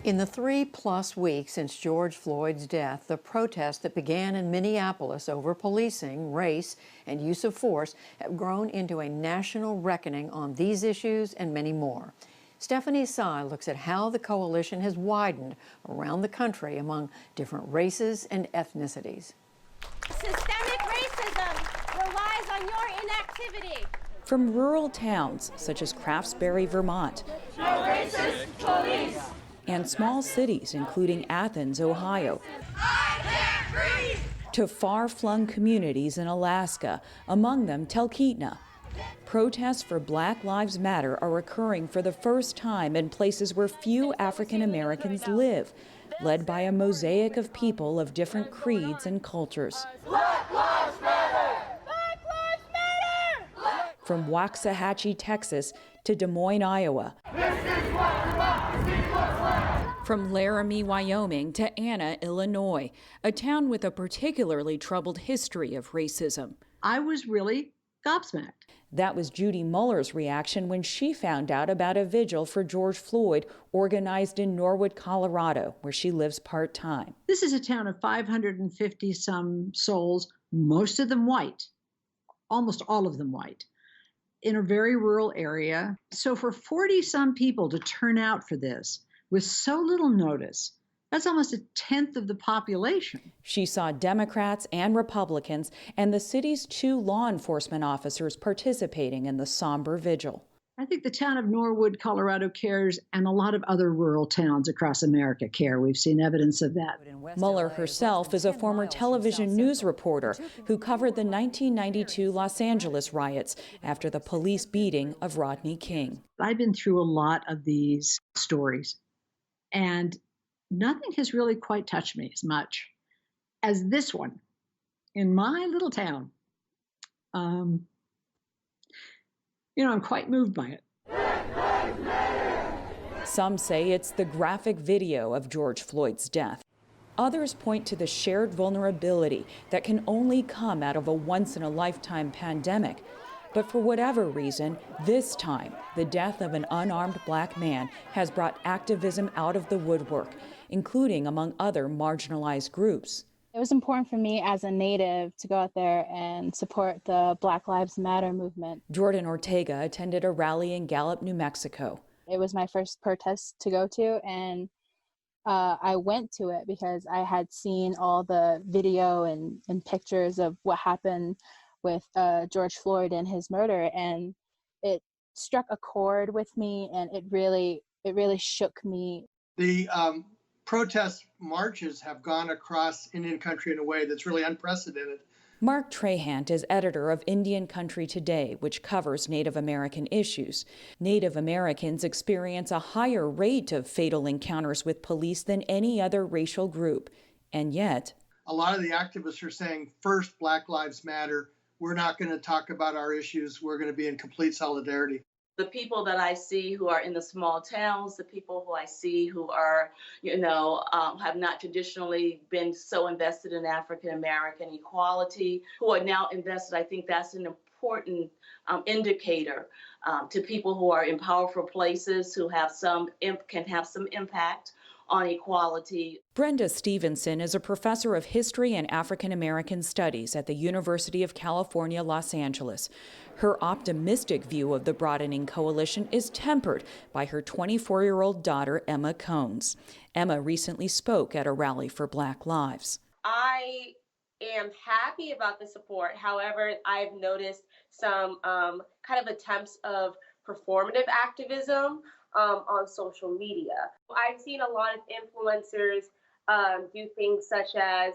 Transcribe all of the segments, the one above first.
In the 3+ weeks since George Floyd's death, the protests that began in Minneapolis over policing, race, and use of force have grown into a national reckoning on these issues and many more. Stephanie Sy looks at how the coalition has widened around the country among different races and ethnicities. Systemic racism relies on your inactivity. From rural towns such as Craftsbury, Vermont, No racist police. and small cities including Athens, Ohio, I can't breathe. to far-flung communities in Alaska, among them Talkeetna. Protests for Black Lives Matter are occurring for the first time in places where few African Americans live, led by a mosaic of people of different creeds and cultures. Black lives matter. Black lives matter. From Waxahachie, Texas to Des Moines, Iowa. From Laramie, Wyoming to Anna, Illinois, a town with a particularly troubled history of racism. I was really gobsmacked. That was Judy Muller's reaction when she found out about a vigil for George Floyd organized in Norwood, Colorado, where she lives part-time. This is a town of 550 some souls, most of them white, almost all of them white, in a very rural area. So for 40 some people to turn out for this with so little notice, that's almost a tenth of the population. She saw Democrats and Republicans and the city's 2 law enforcement officers participating in the somber vigil. I think the town of Norwood, Colorado cares, and a lot of other rural towns across America care. We've seen evidence of that. Muller herself is a former television news reporter who covered the 1992 Los Angeles riots after the police beating of Rodney King. I've been through a lot of these stories, and nothing has really quite touched me as much as this one in my little town. I'm quite moved by it. Some say it's the graphic video of George Floyd's death. Others point to the shared vulnerability that can only come out of a once-in-a-lifetime pandemic. But for whatever reason, this time, the death of an unarmed Black man has brought activism out of the woodwork, including among other marginalized groups. It was important for me as a Native to go out there and support the Black Lives Matter movement. Jordan Ortega attended a rally in Gallup, New Mexico. It was my first protest to go to, and I went to it because I had seen all the video and pictures of what happened with George Floyd and his murder, and it struck a chord with me, and it really shook me. The protest marches have gone across Indian country in a way that's really unprecedented. Mark Trahant is editor of Indian Country Today, which covers Native American issues. Native Americans experience a higher rate of fatal encounters with police than any other racial group. And yet, a lot of the activists are saying, first, Black Lives Matter. We're not going to talk about our issues. We're going to be in complete solidarity. The people that I see who are in the small towns, the people who I see who are, have not traditionally been so invested in African American equality, who are now invested, I think that's an important indicator to people who are in powerful places, who can have some impact on equality. Brenda Stevenson is a professor of history and African American studies at the University of California, Los Angeles. Her optimistic view of the broadening coalition is tempered by her 24-year-old daughter, Emma Cones. Emma recently spoke at a rally for Black Lives. I am happy about the support. However, I've noticed some kind of attempts of performative activism on social media. I've seen a lot of influencers do things such as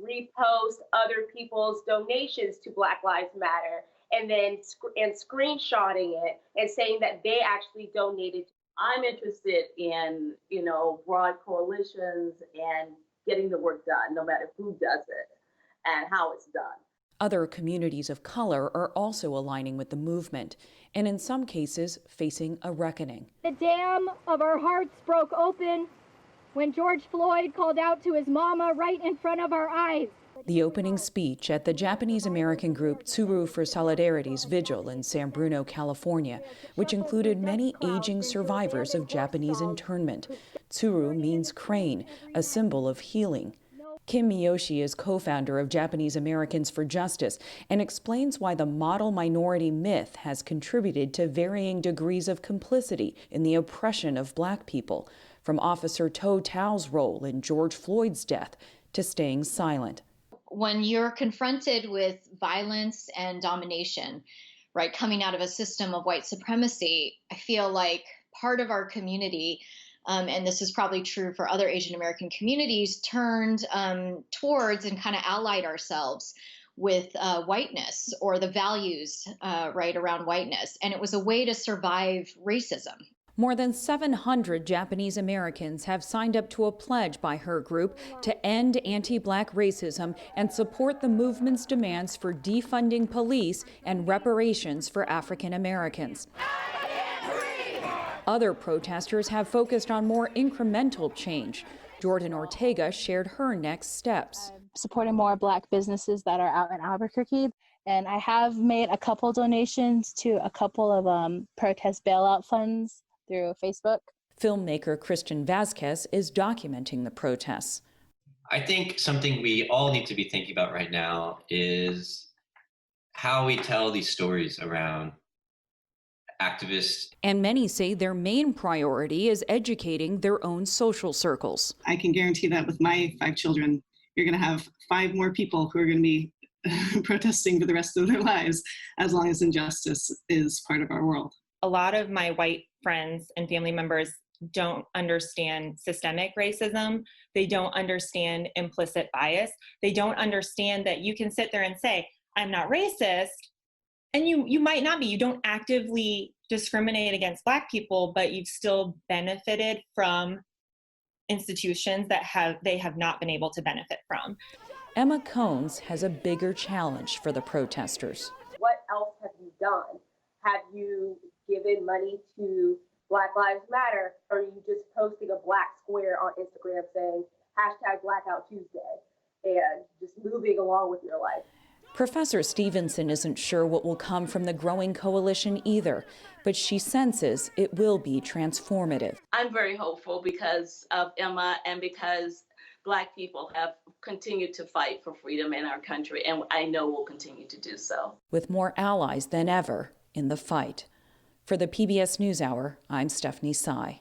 repost other people's donations to Black Lives Matter and then screenshotting it and saying that they actually donated. I'm interested in, broad coalitions and getting the work done, no matter who does it and how it's done. Other communities of color are also aligning with the movement, and in some cases facing a reckoning. The dam of our hearts broke open when George Floyd called out to his mama right in front of our eyes. The opening speech at the Japanese-American group Tsuru for Solidarity's vigil in San Bruno, California, which included many aging survivors of Japanese internment. Tsuru means crane, a symbol of healing. Kim Miyoshi is co-founder of Japanese Americans for Justice and explains why the model minority myth has contributed to varying degrees of complicity in the oppression of Black people, from Officer Toe Tao's role in George Floyd's death to staying silent. When you're confronted with violence and domination, right, coming out of a system of white supremacy, I feel like part of our community, and this is probably true for other Asian American communities, turned towards and kind of allied ourselves with whiteness or the values right around whiteness. And it was a way to survive racism. More than 700 Japanese Americans have signed up to a pledge by her group to end anti-Black racism and support the movement's demands for defunding police and reparations for African Americans. Other protesters have focused on more incremental change. Jordan Ortega shared her next steps. Supporting more Black businesses that are out in Albuquerque. And I have made a couple donations to a couple of protest bailout funds through Facebook. Filmmaker Christian Vasquez is documenting the protests. I think something we all need to be thinking about right now is how we tell these stories around activists. And many say their main priority is educating their own social circles. I can guarantee that with my 5 children, you're going to have 5 more people who are going to be protesting for the rest of their lives as long as injustice is part of our world. A lot of my white friends and family members don't understand systemic racism. They don't understand implicit bias. They don't understand that you can sit there and say, I'm not racist, and you might not be. You don't actively discriminate against Black people, but you've still benefited from institutions that they have not been able to benefit from. Emma Cones has a bigger challenge for the protesters. What else have you done? Have you given money to Black Lives Matter, or are you just posting a black square on Instagram saying #Blackout Tuesday and just moving along with your life? Professor Stevenson isn't sure what will come from the growing coalition either, but she senses it will be transformative. I'm very hopeful because of Emma and because Black people have continued to fight for freedom in our country, and I know we'll continue to do so. With more allies than ever in the fight. For the PBS NewsHour, I'm Stephanie Tsai.